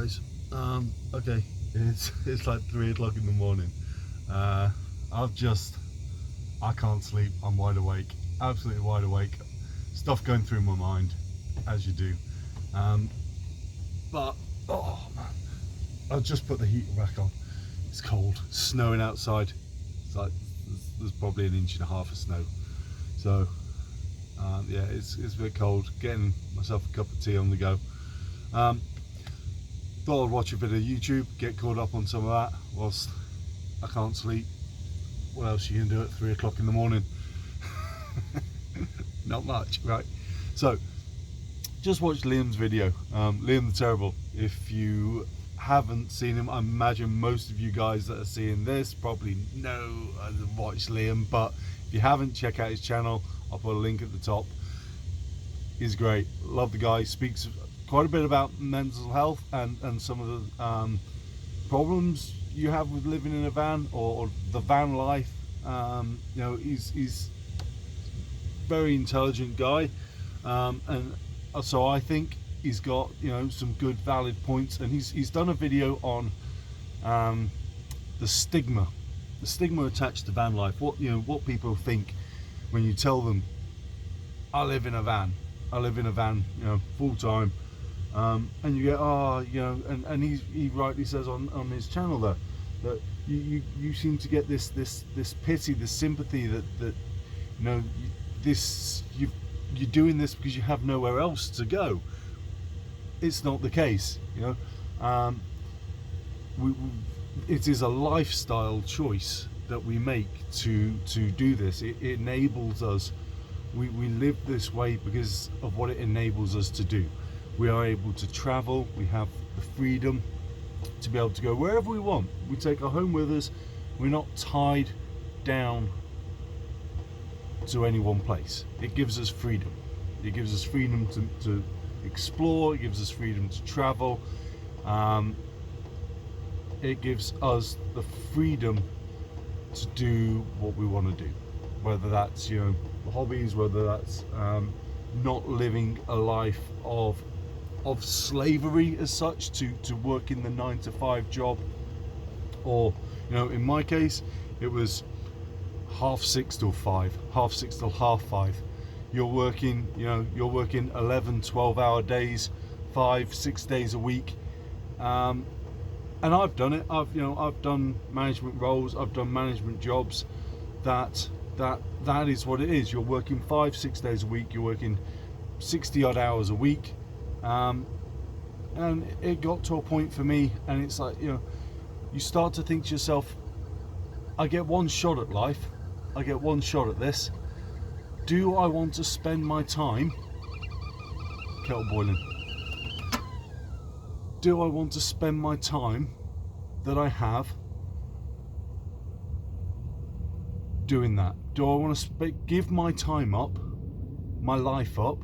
guys. Okay, it's like 3 o'clock in the morning. I can't sleep. I'm wide awake, absolutely wide awake. Stuff going through my mind, as you do. But oh man, I've just put the heater back on. It's cold, snowing outside. It's like there's probably 1.5 inches of snow. So yeah, it's a bit cold. Getting myself a cup of tea on the go. Thought I'd watch a bit of YouTube, get caught up on some of that whilst I can't sleep. What else are you gonna do at 3 o'clock in the morning? Not much, right? So just watched Liam's video, Liamtheterrible. If you haven't seen him, I imagine most of you guys that are seeing this probably know and watch Liam, but if you haven't, check out his channel. I'll put a link at the top. He's great, love the guy. Speaks quite a bit about mental health and some of the problems you have with living in a van or the van life. You know, he's very intelligent guy, and so I think he's got, you know, some good valid points, and he's done a video on the stigma attached to van life. What people think when you tell them, I live in a van, you know, full time, and you get, and he rightly says on his channel there that you seem to get this pity, this sympathy that you know, you're doing this because you have nowhere else to go. It's not the case, you know. It is a lifestyle choice that we make to do this. It enables us. We live this way because of what it enables us to do. We are able to travel. We have the freedom to be able to go wherever we want. We take our home with us. We're not tied down to any one place. It gives us freedom. It gives us freedom to explore. It gives us freedom to travel. It gives us the freedom to do what we want to do, whether that's, you know, hobbies, whether that's not living a life of slavery as such to work in the 9-to-5 job, or, you know, in my case it was 6:30 till 5, 6:30 till 5:30. You're working 11-12 hour days, 5-6 days a week, and I've done it. I've done management roles, I've done management jobs. That is what it is. You're working 5-6 days a week. You're working 60 odd hours a week, and it got to a point for me, and it's like, you know, you start to think to yourself, I get one shot at life. I get one shot at this. Do I want to spend my time, kettle boiling, do I want to spend my time that I have doing that? Do I want to give my time up, my life up,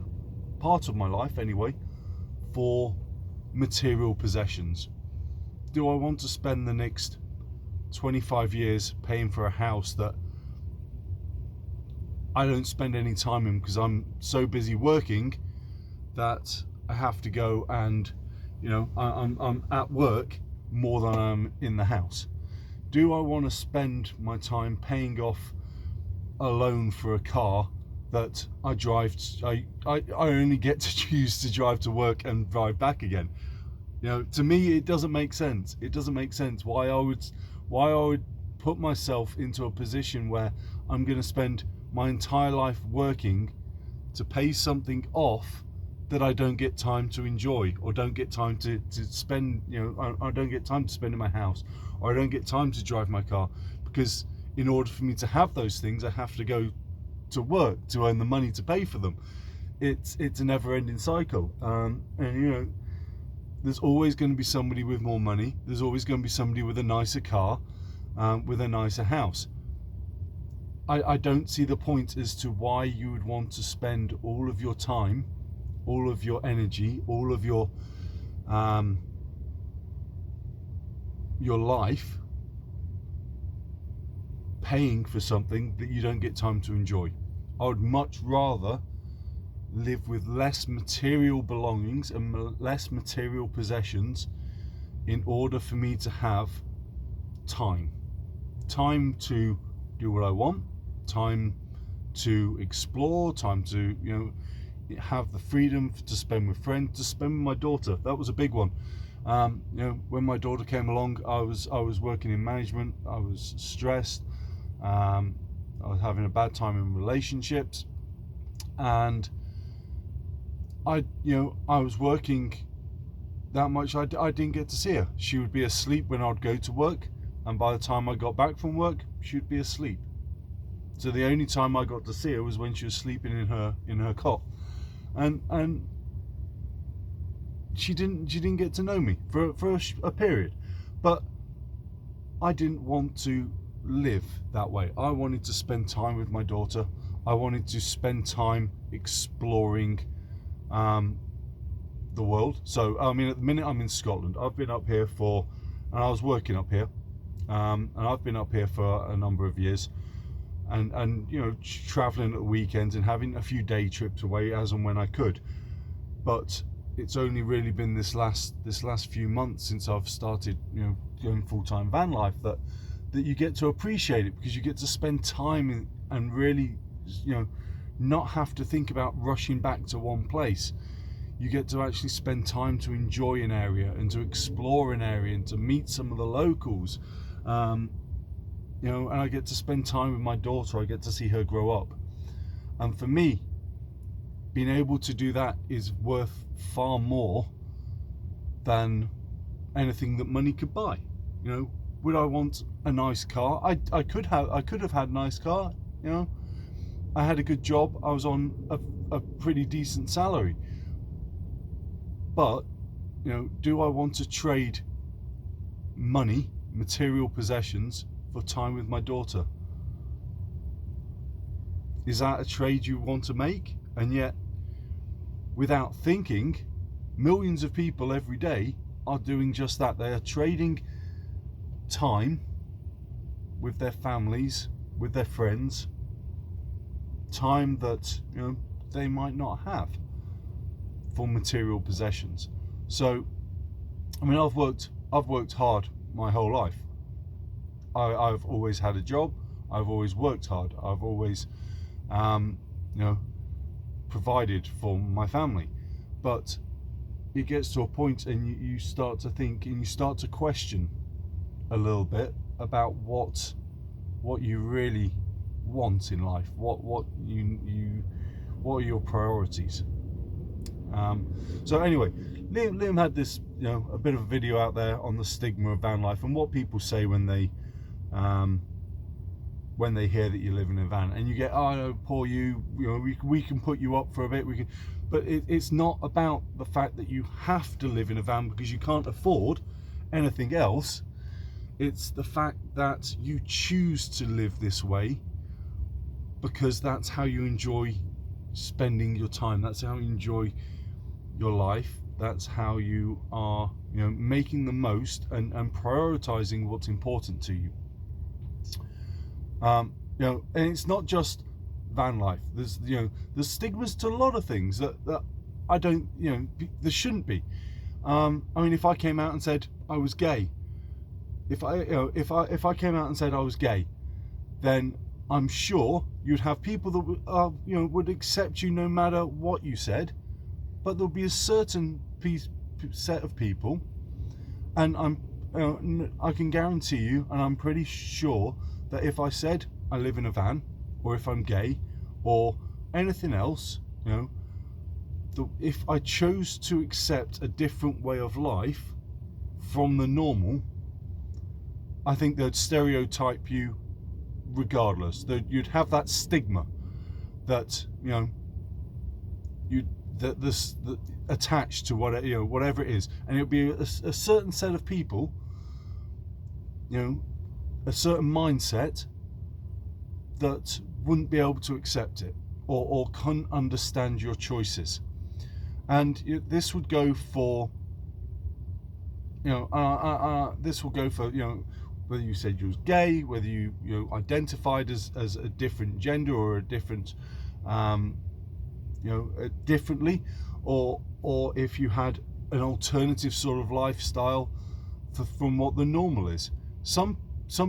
part of my life anyway, for material possessions? Do I want to spend the next 25 years paying for a house that I don't spend any time in because I'm so busy working that I have to go and, you know, I'm at work more than I'm in the house? Do I want to spend my time paying off a loan for a car that I drive? I only get to choose to drive to work and drive back again. You know, to me, it doesn't make sense. It doesn't make sense why I would put myself into a position where I'm going to spend my entire life working to pay something off that I don't get time to enjoy, or don't get time to spend, you know, I don't get time to spend in my house, or I don't get time to drive my car, because in order for me to have those things, I have to go to work to earn the money to pay for them. It's a never-ending cycle, and you know, there's always going to be somebody with more money. There's always going to be somebody with a nicer car, with a nicer house. I don't see the point as to why you would want to spend all of your time, all of your energy, all of your life paying for something that you don't get time to enjoy. I would much rather live with less material belongings and less material possessions in order for me to have time to do what I want, time to explore, time to have the freedom to spend with friends, to spend with my daughter. That was a big one. When my daughter came along, I was working in management. I was stressed. I was having a bad time in relationships, and I was working that much. I didn't get to see her. She would be asleep when I'd go to work, and by the time I got back from work, she'd be asleep. So the only time I got to see her was when she was sleeping in her cot, and she didn't get to know me for a period. But I didn't want to live that way. I wanted to spend time with my daughter. I wanted to spend time exploring the world. So I mean, at the minute I'm in Scotland. I've been up here and I was working up here, and I've been up here for a number of years, and traveling at the weekends and having a few day trips away as and when I could. But it's only really been this last few months since I've started doing full-time van life that you get to appreciate it, because you get to spend time and really not have to think about rushing back to one place. You get to actually spend time to enjoy an area and to explore an area and to meet some of the locals, and I get to spend time with my daughter. I get to see her grow up, and for me, being able to do that is worth far more than anything that money could buy. Would I want a nice car? I could have had a nice car. I had a good job. I was on a pretty decent salary. But do I want to trade money, material possessions, for time with my daughter? Is that a trade you want to make? And yet, without thinking, millions of people every day are doing just that. They are trading time with their families, with their friends, time that they might not have, for material possessions. So I mean, I've worked hard my whole life. I've always had a job. I've always worked hard. I've always provided for my family. But it gets to a point and you start to think and you start to question a little bit about what you really want in life. What are your priorities? So anyway, Liam had this a bit of a video out there on the stigma of van life and what people say when they hear that you live in a van, and you get, oh no, poor you, we can put you up for a bit, but it's not about the fact that you have to live in a van because you can't afford anything else. It's the fact that you choose to live this way because that's how you enjoy spending your time. That's how you enjoy your life. That's how you are, making the most and prioritizing what's important to you. And it's not just van life. There's stigmas to a lot of things that I don't, there shouldn't be. I mean, if I came out and said I was gay, if I came out and said I was gay, then I'm sure you'd have people that would accept you no matter what you said. But there'll be a certain set of people, and I can guarantee you, and I'm pretty sure that if I said I live in a van, or if I'm gay, or anything else, if I chose to accept a different way of life from the normal, I think they'd stereotype you regardless. You'd have that stigma that that attached to whatever it is, and it would be a certain set of people, a certain mindset that wouldn't be able to accept it or couldn't understand your choices. And this would go for this will go for whether you said you was gay, whether you identified as a different gender or a different differently, or if you had an alternative sort of lifestyle from what the normal is. Some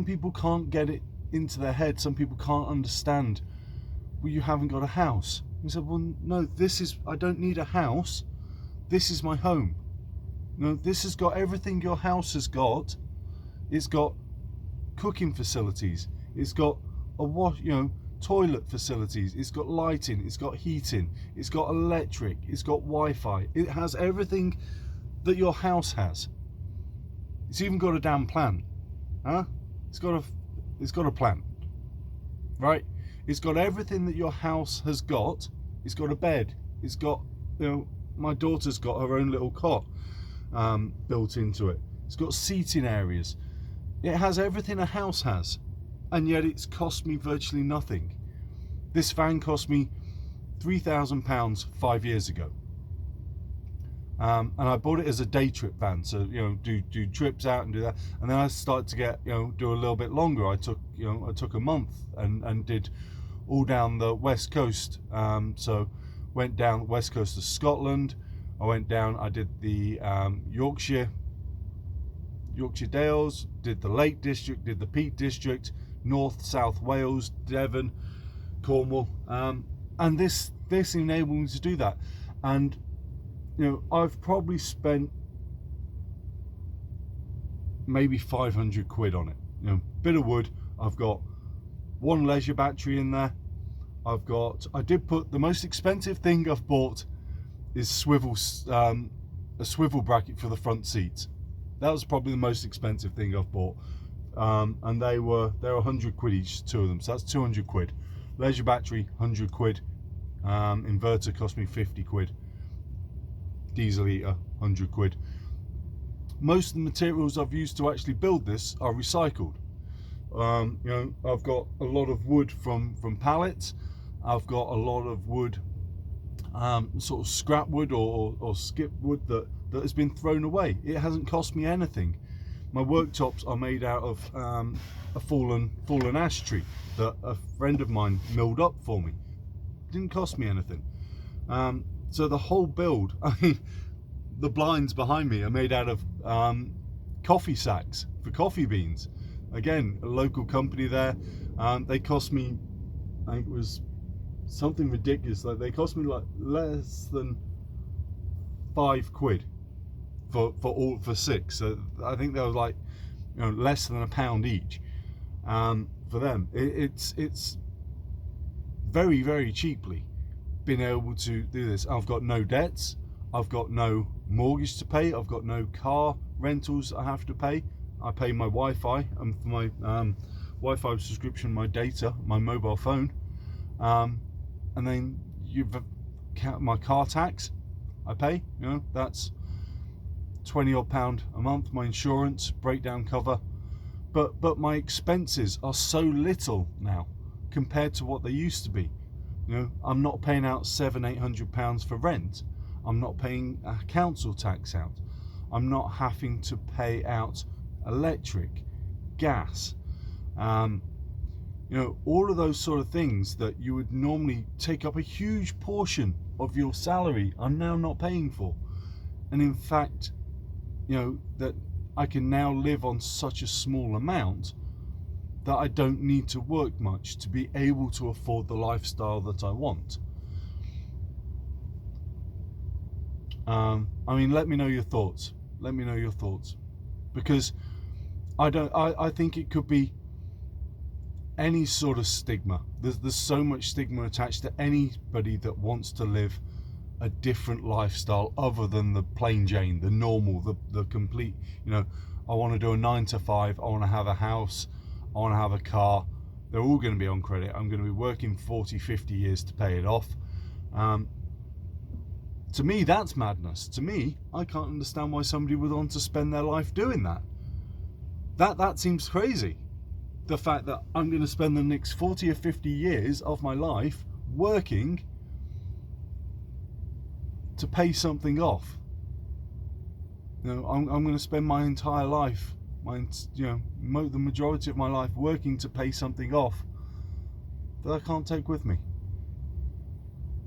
people can't get it into their head. Some people can't understand, well, you haven't got a house. He said, well, no, I don't need a house. This is my home. This has got everything your house has got. It's got cooking facilities. It's got toilet facilities. It's got lighting. It's got heating. It's got electric. It's got Wi-Fi. It has everything that your house has. It's even got a damn plant. Huh? It's got a plant. Right? It's got everything that your house has got. It's got a bed. It's got, my daughter's got her own little cot built into it. It's got seating areas. It has everything a house has, and yet it's cost me virtually nothing. This van cost me £3,000 5 years ago, and I bought it as a day trip van. So do trips out and do that, and then I started to get do a little bit longer. I took a month and did all down the west coast. So went down the west coast of Scotland. I went down. I did the Yorkshire Dales, did the Lake District, did the Peak District, North, South Wales, Devon, Cornwall, and this enabled me to do that. And I've probably spent maybe 500 quid on it. Bit of wood. I've got one leisure battery in there. I did put the most expensive thing I've bought is a swivel bracket for the front seats. That was probably the most expensive thing I've bought, and they're 100 quid each, two of them, so that's 200 quid. Leisure battery, 100 quid. Inverter cost me 50 quid. Diesel heater, 100 quid. Most of the materials I've used to actually build this are recycled. I've got a lot of wood from pallets. I've got a lot of wood, sort of scrap wood or skip wood that has been thrown away. It hasn't cost me anything. My worktops are made out of a fallen ash tree that a friend of mine milled up for me. Didn't cost me anything. So the whole build, I mean, the blinds behind me are made out of coffee sacks for coffee beans. Again, a local company there. They cost me, I think it was something ridiculous. Like they cost me like less than 5 quid for 6. So I think they was like less than £1 each for them. It's very, very cheaply been able to do this. I've got no debts. I've got no mortgage to pay. I've got no car rentals I have to pay. I pay my Wi-Fi and for my Wi-Fi subscription, my data, my mobile phone, and then my car tax I pay. That's £20 odd a month. My insurance, breakdown cover, but my expenses are so little now compared to what they used to be. I'm not paying out £700-800 for rent. I'm not paying a council tax out. I'm not having to pay out electric, gas, all of those sort of things that you would normally take up a huge portion of your salary. I'm now not paying for, and in fact, that I can now live on such a small amount that I don't need to work much to be able to afford the lifestyle that I want. I mean, let me know your thoughts. Let me know your thoughts, because I think it could be any sort of stigma. There's so much stigma attached to anybody that wants to live a different lifestyle other than the plain Jane, the normal, the complete, I want to do a 9 to 5, I want to have a house, I want to have a car. They're all going to be on credit. I'm going to be working 40-50 years to pay it off. To me, that's madness. To me, I can't understand why somebody would want to spend their life doing that. That seems crazy. The fact that I'm going to spend the next 40 or 50 years of my life working to pay something off. I'm going to spend my entire life, the majority of my life working to pay something off that I can't take with me.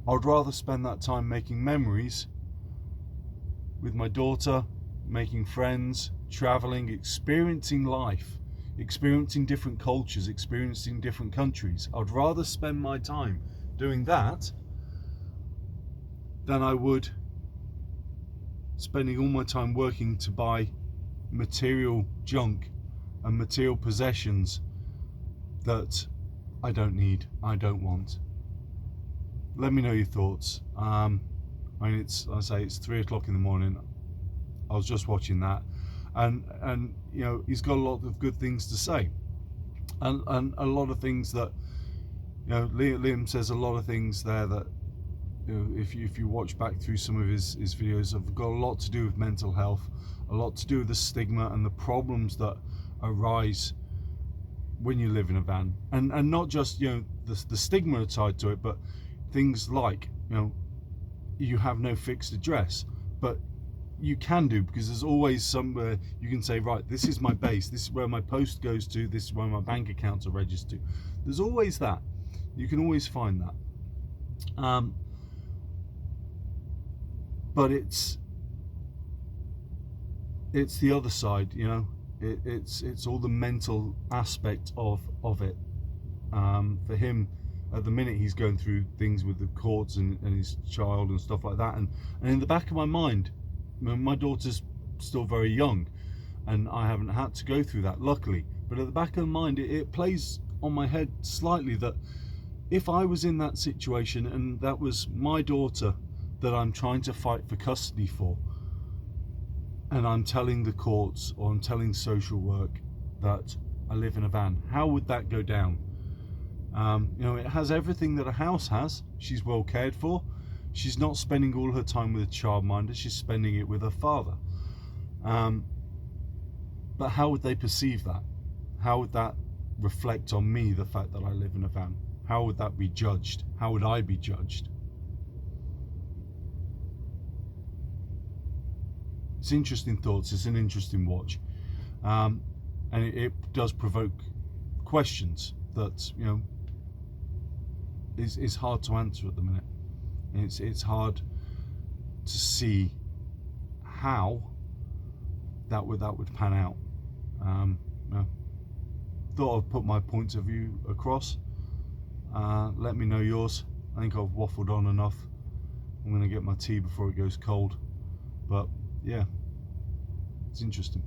I'd rather spend that time making memories with my daughter, making friends, traveling, experiencing life, experiencing different cultures, experiencing different countries. I'd rather spend my time doing that than I would spending all my time working to buy material junk and material possessions that I don't need, I don't want. Let me know your thoughts. I mean, it's 3 o'clock in the morning. I was just watching that, and you know, he's got a lot of good things to say, and a lot of things that, you know, Liam says a lot of things there that, you know, if you watch back through some of his videos, have got a lot to do with mental health, a lot to do with the stigma and the problems that arise when you live in a van, and not just, you know, the stigma tied to it, but things like, you know, you have no fixed address, but you can do, because there's always somewhere you can say, right, this is my base, this is where my post goes to, this is where my bank accounts are registered to. There's always that. You can always find that. But it's the other side, you know. It's all the mental aspect of it. For him, at the minute, he's going through things with the courts and his child and stuff like that. And in the back of my mind, my daughter's still very young, and I haven't had to go through that, luckily. But at the back of my mind, it plays on my head slightly that if I was in that situation and that was my daughter that I'm trying to fight for custody for, and I'm telling the courts or I'm telling social work that I live in a van, how would that go down? You know, it has everything that a house has. She's well cared for. She's not spending all her time with a childminder. She's spending it with her father. But how would they perceive that? How would that reflect on me, the fact that I live in a van? How would that be judged? How would I be judged? It's interesting thoughts. It's an interesting watch, and it does provoke questions that, you know, is hard to answer at the minute. It's hard to see how that would pan out. You know, thought I'd put my points of view across. Let me know yours. I think I've waffled on enough. I'm going to get my tea before it goes cold. But yeah, it's interesting.